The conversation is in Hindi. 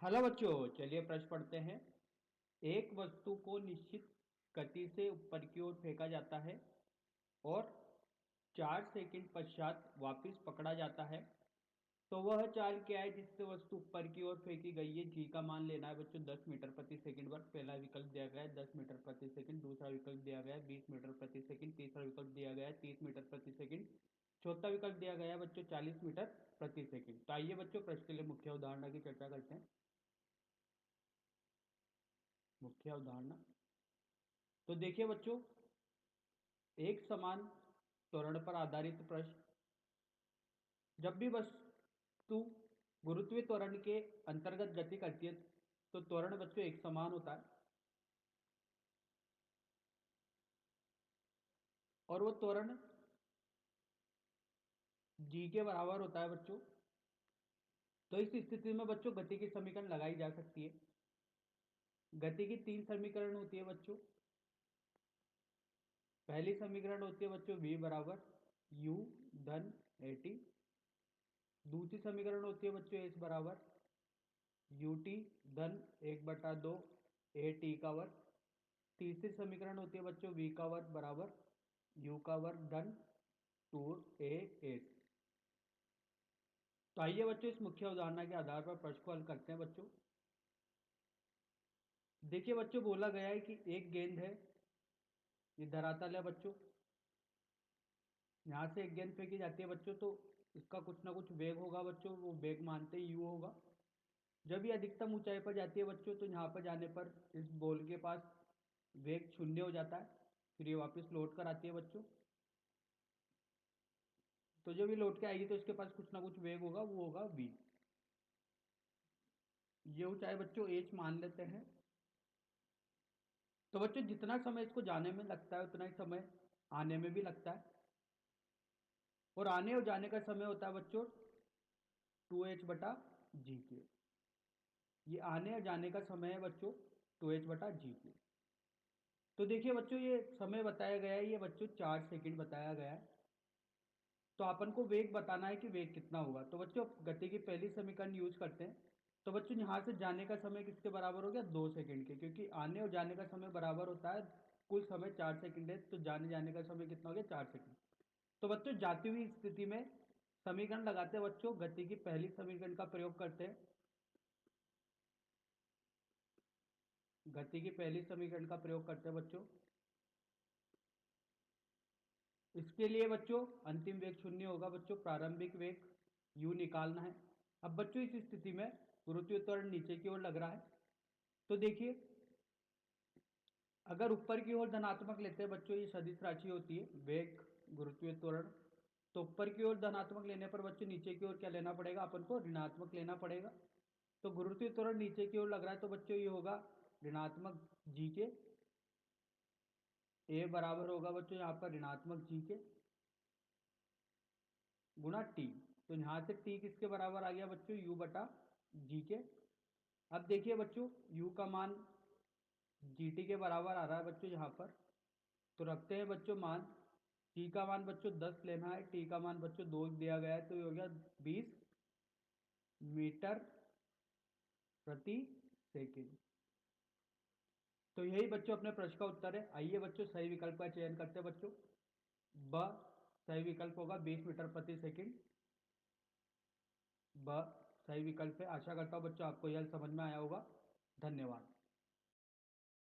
हेलो बच्चों, चलिए प्रश्न पढ़ते हैं। एक वस्तु को निश्चित गति से ऊपर की ओर फेंका जाता है और 4 सेकंड पश्चात वापस पकड़ा जाता है। तो वह चाल क्या है जिससे वस्तु ऊपर की ओर फेंकी गई है? जी का मान लेना है बच्चों। 10 मीटर प्रति सेकंड वर्ग पहला विकल्प दिया गया है, 10 मीटर प्रति सेकंड। दूसरा विकल्प दिया गया है 20 मीटर प्रति सेकंड। तीसरा विकल्प दिया गया है 30 मीटर प्रति सेकंड। चौथा विकल्प दिया गया है बच्चों 40 मीटर प्रति सेकंड। तो आइए बच्चों, प्रश्न के लिए मुख्य उदाहरण की चर्चा करते हैं। मुख्य उदाहरण तो देखिए बच्चों, एक समान त्वरण पर आधारित प्रश्न। जब भी वस्तु गुरुत्वीय त्वरण के अंतर्गत गति करती है तो त्वरण बच्चों एक समान होता है, और वो त्वरण जी के बराबर होता है बच्चों। तो इस स्थिति में बच्चों गति की समीकरण लगाई जा सकती है। गति की तीन समीकरण होती है बच्चों। पहली समीकरण होती है बच्चों v बराबर u धन ए टी। दूसरी समीकरण होती है बच्चों s बराबर यू टी धन 1/2 ए टी का वर्ग। तीसरी समीकरण होती है बच्चों v का वर्ग बराबर u का वर्ग धन 2a s। तो आइए बच्चों, इस मुख्य उदाहरण के आधार पर प्रश्न को हल करते हैं बच्चों। देखिए बच्चों, बोला गया है कि एक गेंद है, ये धरातल है बच्चों। यहाँ से एक गेंद फेंकी जाती है बच्चों, तो इसका कुछ ना कुछ वेग होगा बच्चों, वो वेग मानते ही u होगा। जब ये अधिकतम ऊंचाई पर जाती है बच्चों, तो यहाँ पर जाने पर इस बॉल के पास वेग शून्य हो जाता है। फिर ये वापस लौट कर आती है बच्चों। तो जब ये लौट के आएगी तो इसके पास कुछ ना कुछ वेग होगा, वो होगा v। ये ऊंचाई बच्चों h मान लेते हैं। तो बच्चों, जितना समय इसको जाने में लगता है उतना ही समय आने में भी लगता है। और आने और जाने का समय होता है बच्चों 2h/g के। ये आने और जाने का समय है बच्चों 2h/g के। तो देखिए बच्चों, ये समय बताया गया है, ये बच्चों 4 सेकंड बताया गया है। तो अपन को वेग बताना है कि वेग कितना होगा। तो बच्चों, गति की पहली समीकरण यूज करते हैं। तो बच्चों, यहाँ से जाने का समय किसके बराबर हो गया? 2 सेकंड के, क्योंकि आने और जाने का समय बराबर होता है। कुल समय 4 सेकंड है, तो जाने जाने का समय कितना हो गया? 4 सेकंड। तो बच्चों, जाती हुई स्थिति में समीकरण लगाते हैं बच्चों, गति की पहली समीकरण का प्रयोग करते हैं। गति की पहली समीकरण का प्रयोग करते हैं बच्चों। इसके लिए बच्चों अंतिम वेग शून्य होगा बच्चों, प्रारंभिक वेग u निकालना है। अब बच्चों, इस स्थिति में गुरुत्वीय त्वरण नीचे की ओर लग रहा है। तो देखिए, अगर ऊपर की ओर धनात्मक लेते हैं बच्चों, ये सदिश राशि होती है वेग गुरुत्वीय त्वरण। तो ऊपर की ओर धनात्मक लेने पर बच्चों नीचे की ओर क्या लेना पड़ेगा? अपन को ऋणात्मक लेना पड़ेगा। तो गुरुत्वीय त्वरण नीचे की ओर लग रहा है, तो बच्चों ये होगा ऋणात्मक जी के। ए बराबर होगा बच्चों यहाँ पर ऋणात्मक जी के गुणा टी। तो यहां से टी किसके बराबर आ गया बच्चों? u/g के। अब देखिए बच्चों, u का मान gt के बराबर आ रहा है बच्चों यहाँ पर। तो रखते हैं बच्चों मान। t का मान बच्चों 10 लेना है, t का मान बच्चों 2 दिया गया है, तो ये हो गया 20 मीटर प्रति सेकंड। तो यही बच्चों अपने प्रश्न का उत्तर है। आइए बच्चों, सही विकल्प का चयन करते हैं बच्चों। ब सही विकल्प होगा 20 मीटर प्रति सेकंड। ब सही विकल्प है। आशा करता हूँ बच्चों आपको यह समझ में आया होगा। धन्यवाद।